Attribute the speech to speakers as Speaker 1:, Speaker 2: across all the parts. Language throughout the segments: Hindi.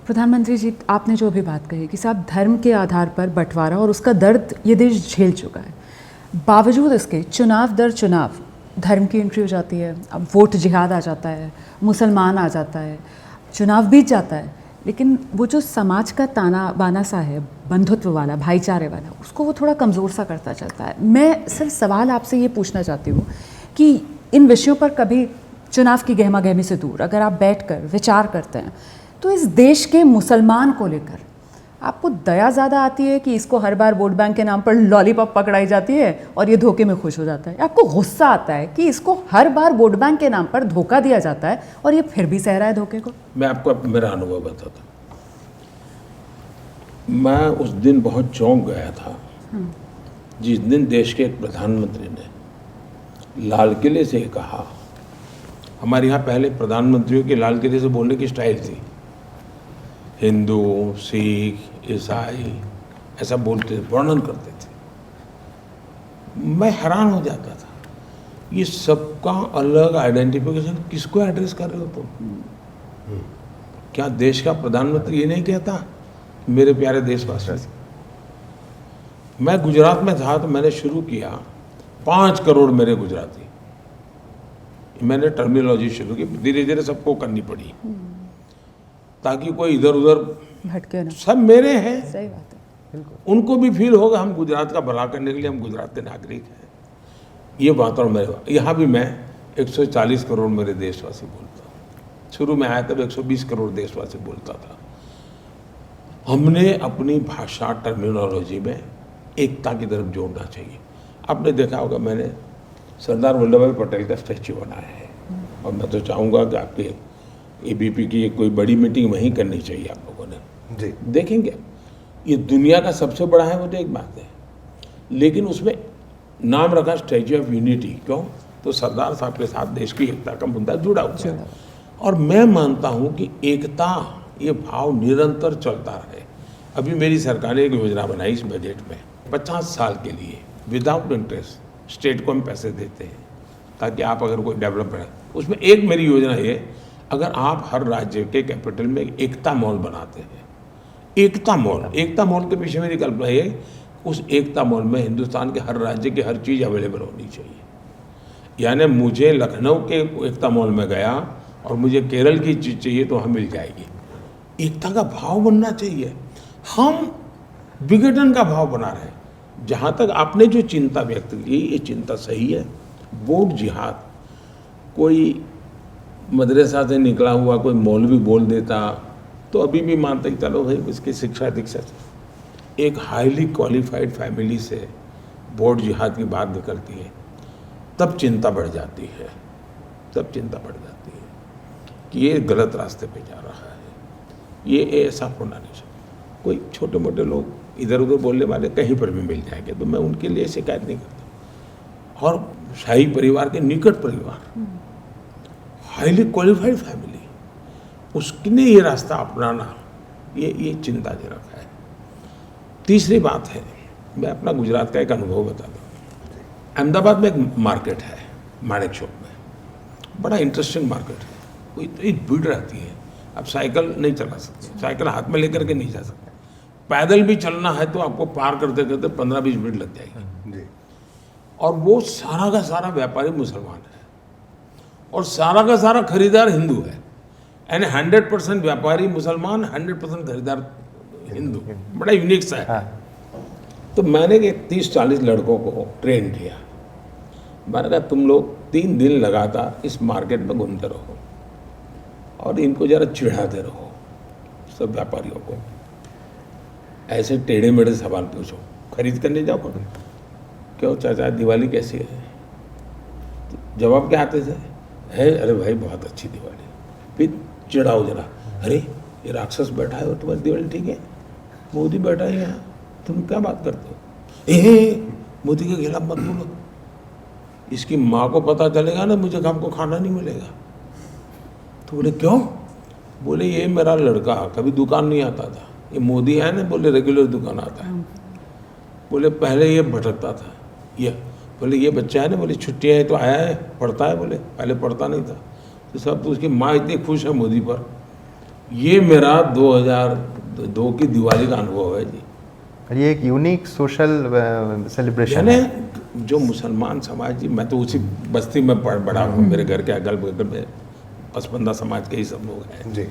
Speaker 1: प्रधानमंत्री जी, आपने जो अभी बात कही कि साहब धर्म के आधार पर बंटवारा और उसका दर्द ये देश झेल चुका है, बावजूद इसके चुनाव दर चुनाव धर्म की एंट्री हो जाती है, अब वोट जिहाद आ जाता है, मुसलमान आ जाता है, चुनाव बीत जाता है, लेकिन वो जो समाज का ताना बाना सा है, बंधुत्व वाला, भाईचारे वाला, उसको वो थोड़ा कमज़ोर सा करता चलता है। मैं सिर्फ सवाल आपसे ये पूछना चाहती हूँ कि इन विषयों पर कभी चुनाव की गहमा गहमी से दूर अगर आप बैठकर विचार करते हैं तो इस देश के मुसलमान को लेकर आपको दया ज़्यादा आती है कि इसको हर बार वोट बैंक के नाम पर लॉलीपॉप पकड़ाई जाती है और ये धोखे में खुश हो जाता है, आपको गुस्सा आता है कि इसको हर बार वोट बैंक के नाम पर धोखा दिया जाता है और ये फिर भी सह रहा है धोखे को?
Speaker 2: मैं आपको मेरा अनुभव बताता हूँ। मैं उस दिन बहुत चौंक गया था जिस दिन देश के एक प्रधानमंत्री ने लाल किले से कहा। हमारे यहाँ पहले प्रधानमंत्रियों की लाल किले से बोलने की स्टाइल थी, हिंदू, सिख, ईसाई ऐसा बोलते थे, वर्णन करते थे। मैं हैरान हो जाता था, ये सबका अलग आइडेंटिफिकेशन किसको एड्रेस कर रहे हो तुम? क्या देश का प्रधानमंत्री ये नहीं कहता मेरे प्यारे देशवासी? मैं गुजरात में था तो मैंने शुरू किया 5 करोड़ मेरे गुजराती, मैंने टर्मिनोलॉजी शुरू की, धीरे धीरे सबको करनी पड़ी ताकि कोई इधर उधर
Speaker 1: भटके ना।
Speaker 2: सब मेरे हैं,
Speaker 1: सही बात है, बिल्कुल।
Speaker 2: उनको भी फील होगा हम गुजरात का भला करने के लिए हम गुजरात के नागरिक हैं। ये वातावरण मेरे यहाँ भी मैं 140 करोड़ मेरे देशवासी बोलता हूँ। शुरू में आया तब 120 करोड़ देशवासी बोलता था। हमने अपनी भाषा टर्मिनोलॉजी में एकता की तरफ जोड़ना चाहिए। आपने देखा होगा मैंने सरदार वल्लभ भाई पटेल का स्टैच्यू बनाया है और मैं तो चाहूँगा कि आपके एबीपी की कोई बड़ी मीटिंग वहीं करनी चाहिए आप लोगों ने।
Speaker 3: जी
Speaker 2: देखेंगे ये दुनिया का सबसे बड़ा है, वो तो एक बात है, लेकिन उसमें नाम रखा स्टैच्यू ऑफ यूनिटी। क्यों? तो सरदार साहब के साथ देश की एकता का मुद्दा जुड़ा हुआ है और मैं मानता हूँ कि एकता ये भाव निरंतर चलता रहे। अभी मेरी सरकार ने एक योजना बनाई इस बजट में 50 साल के लिए विदाउट इंटरेस्ट स्टेट को हम पैसे देते हैं ताकि आप अगर कोई डेवलपमेंट, उसमें एक मेरी योजना ये, अगर आप हर राज्य के कैपिटल में एकता मॉल बनाते हैं, एकता मॉल के पीछे मेरी कल्पना है उस एकता मॉल में हिंदुस्तान के हर राज्य की हर चीज़ अवेलेबल होनी चाहिए। यानी मुझे लखनऊ के एकता मॉल में गया और मुझे केरल की चीज़ चाहिए तो वहाँ मिल जाएगी। एकता का भाव बनना चाहिए। हम विघटन का भाव बना रहे हैं। जहाँ तक आपने जो चिंता व्यक्त की, ये चिंता सही है। वोट जिहाद, कोई मदरसा से निकला हुआ कोई मौलवी बोल देता तो अभी भी मानते कि चलो भाई इसकी शिक्षा दीक्षा से। एक हाईली क्वालिफाइड फैमिली से वोट जिहाद की बात निकलती है तब चिंता बढ़ जाती है, कि ये गलत रास्ते पे जा रहा है। ये ऐसा होना नहीं चाहिए। कोई छोटे मोटे लोग इधर उधर बोलने वाले कहीं पर भी मिल जाएंगे तो मैं उनके लिए शिकायत नहीं करता। और शाही परिवार के निकट परिवार, हाईली क्वालिफाइड फैमिली, उसने ये रास्ता अपनाना ये चिंताजनक है। तीसरी बात है, मैं अपना गुजरात का एक अनुभव बताता हूँ। अहमदाबाद में एक मार्केट है माणिक चौक में, बड़ा इंटरेस्टिंग मार्केट है। कोई इतनी भीड़ रहती है, आप साइकिल नहीं चला सकते, साइकिल हाथ में लेकर के नहीं जा सकते, पैदल भी चलना है तो आपको पार करते करते 15-20 मिनट लग जाएगी जी। और वो सारा का सारा व्यापारी मुसलमान है और सारा का सारा खरीदार हिंदू है। यानी 100% व्यापारी मुसलमान, 100% खरीदार हिंदू। बड़ा यूनिक सा है। तो मैंने 30-40 लड़कों को ट्रेन किया। मैंने कहा तुम लोग 3 दिन लगातार इस मार्केट में घूमते रहो और इनको जरा चिढ़ाते रहो, सब व्यापारियों को। ऐसे टेढ़े मेढ़े सवाल पूछो, खरीद करने जाओ कभी, क्यों चाचा दिवाली कैसी है? तो जवाब क्या आते थे? है अरे भाई बहुत अच्छी दिवाली। फिर चिढ़ाओ जरा, अरे ये राक्षस बैठा है और तुम्हारी दिवाली ठीक है, मोदी बैठा है यहाँ, तुम क्या बात करते हो? मोदी के खिलाफ मत बोलो, इसकी माँ को पता चलेगा ना मुझे हमको खाना नहीं मिलेगा। तो बोले क्यों? बोले ये मेरा लड़का कभी दुकान नहीं आता था, ये मोदी है ना, बोले रेगुलर दुकान आता है। बोले पहले ये भटकता था, ये बोले ये बच्चा है ना, बोले छुट्टियाँ हैं तो आया है, पढ़ता है, बोले पहले पढ़ता नहीं था। तो सब तो उसकी माँ इतनी खुश है मोदी पर, ये मेरा 2002 की दिवाली का अनुभव है जी।
Speaker 3: और ये एक यूनिक सोशल सेलिब्रेशन है।
Speaker 2: यानी जो मुसलमान समाज जी, मैं तो उसी बस्ती में बड़ा हूँ, मेरे घर के अगल बगल में पसमंदा समाज के ही सब लोग हैं
Speaker 3: जी।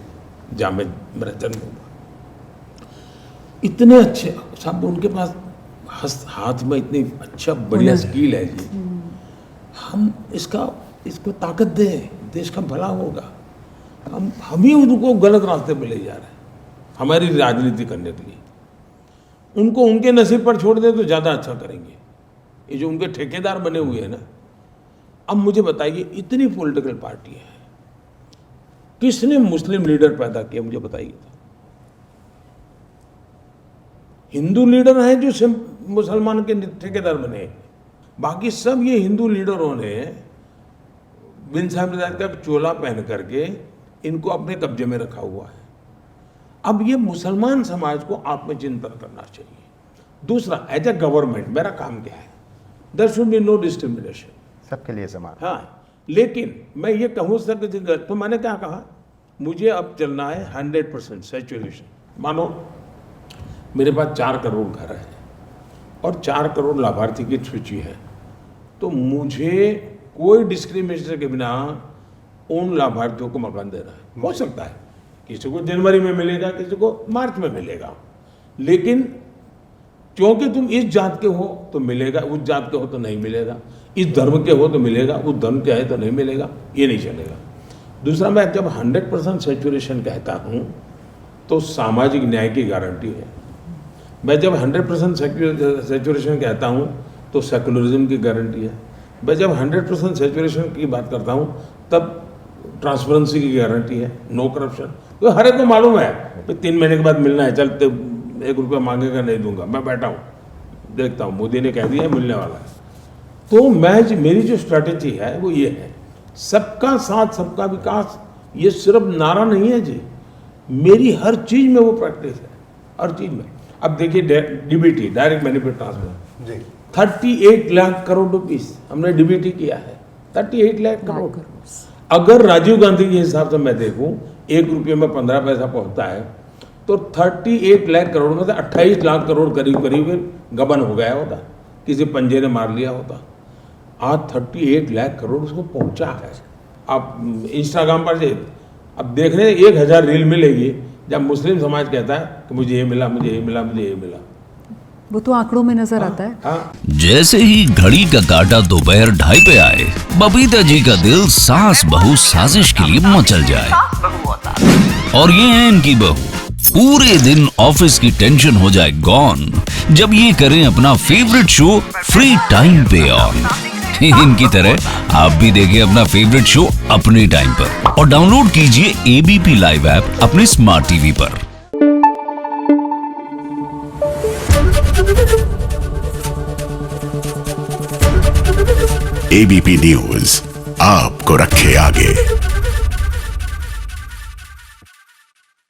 Speaker 2: जहाँ में मेरा जन्म हुआ। इतने अच्छे सब, उनके पास हाथ में इतनी अच्छा बढ़िया स्किल है जी। हम इसको ताकत दें, देश का भला होगा। हम ही उनको गलत रास्ते पे ले जा रहे हैं हमारी राजनीति करने के लिए। उनको उनके नसीब पर छोड़ दे तो ज़्यादा अच्छा करेंगे। ये जो उनके ठेकेदार बने हुए हैं ना, अब मुझे बताइए, इतनी पॉलिटिकल पार्टी है, किसने मुस्लिम लीडर पैदा किया मुझे बताइए। हिंदू लीडर हैं जो सिर्फ मुसलमान के ठेकेदार बने हैं, बाकी सब ये हिंदू लीडरों ने बिन साहब का चोला पहन करके इनको अपने कब्जे में रखा हुआ है। अब ये मुसलमान समाज को आत्मचिंतन करना चाहिए। दूसरा, एज ए गवर्नमेंट मेरा काम क्या है? There should be no discrimination,
Speaker 3: सबके लिए समान।
Speaker 2: हाँ, लेकिन मैं ये कहूँ सर कि तो मैंने क्या कहा, मुझे अब चलना है 100% सैचुरेशन। मानो मेरे पास 4 करोड़ घर है और 4 करोड़ लाभार्थी की सूची है, तो मुझे कोई डिस्क्रिमिनेशन के बिना उन लाभार्थियों को मकान देना है। हो सकता है किसी को जनवरी में मिलेगा, किसी को मार्च में मिलेगा, लेकिन क्योंकि तुम इस जात के हो तो मिलेगा, उस जात के हो तो नहीं मिलेगा, इस धर्म के हो तो मिलेगा, उस धर्म के है तो नहीं मिलेगा, ये नहीं चलेगा। दूसरा, मैं जब 100% सैचुरेशन कहता हूँ तो सामाजिक न्याय की गारंटी है। मैं जब 100% सैचुरेशन कहता हूँ तो सेकुलरिज्म की गारंटी है। मैं जब 100% सैचुरेशन की बात करता हूँ तब ट्रांसपेरेंसी की गारंटी है, नो करप्शन। तो हर एक को मालूम है कि 3 महीने के बाद मिलना है, चलते 1 रुपया मांगेगा नहीं दूंगा, मैं बैठा हूँ देखता हूँ, मोदी ने कह दिया है मिलने वाला है। तो मेरी जो स्ट्रैटेजी है वो ये है, सबका साथ सबका विकास। ये सिर्फ नारा नहीं है जी, मेरी हर चीज में वो प्रैक्टिस है, हर चीज में। अब देखिए डीबीटी, डायरेक्ट बेनिफिट ट्रांसफर जी, 38 लाख करोड़ रुपीस हमने डीबीटी किया है। 38 लाख करोड़। अगर राजीव गांधी के हिसाब से मैं देखूं 1 रुपये में 15 पैसा पहुंचता है तो 38 लाख करोड़ में से 28 लाख करोड़ करीब गबन हो गया होता, किसी पंजे ने मार लिया होता। आज 38 लाख करोड़ उसको पहुंचा है। आप इंस्टाग्राम पर अब देख रहे हैं 1000 रील मिलेगी जब मुस्लिम समाज कहता है कि मुझे ये मिला, मुझे ये मिला, मुझे ये मिला।
Speaker 1: वो तो आंकड़ों में नजर आता है।
Speaker 2: हाँ।
Speaker 4: जैसे ही घड़ी का काटा दोपहर 2:30 पे आए, बबीता जी का दिल सास बहू साजिश के लिए मचल जाए। और ये है इनकी बहू, पूरे दिन ऑफिस की टेंशन हो जाए गॉन जब ये करें अपना फेवरेट शो फ्री टाइम पे ऑन। इनकी तरह आप भी देखिए अपना फेवरेट शो अपने टाइम पर और डाउनलोड कीजिए एबीपी लाइव ऐप अपने स्मार्ट टीवी पर।
Speaker 5: एबीपी न्यूज आपको रखे आगे।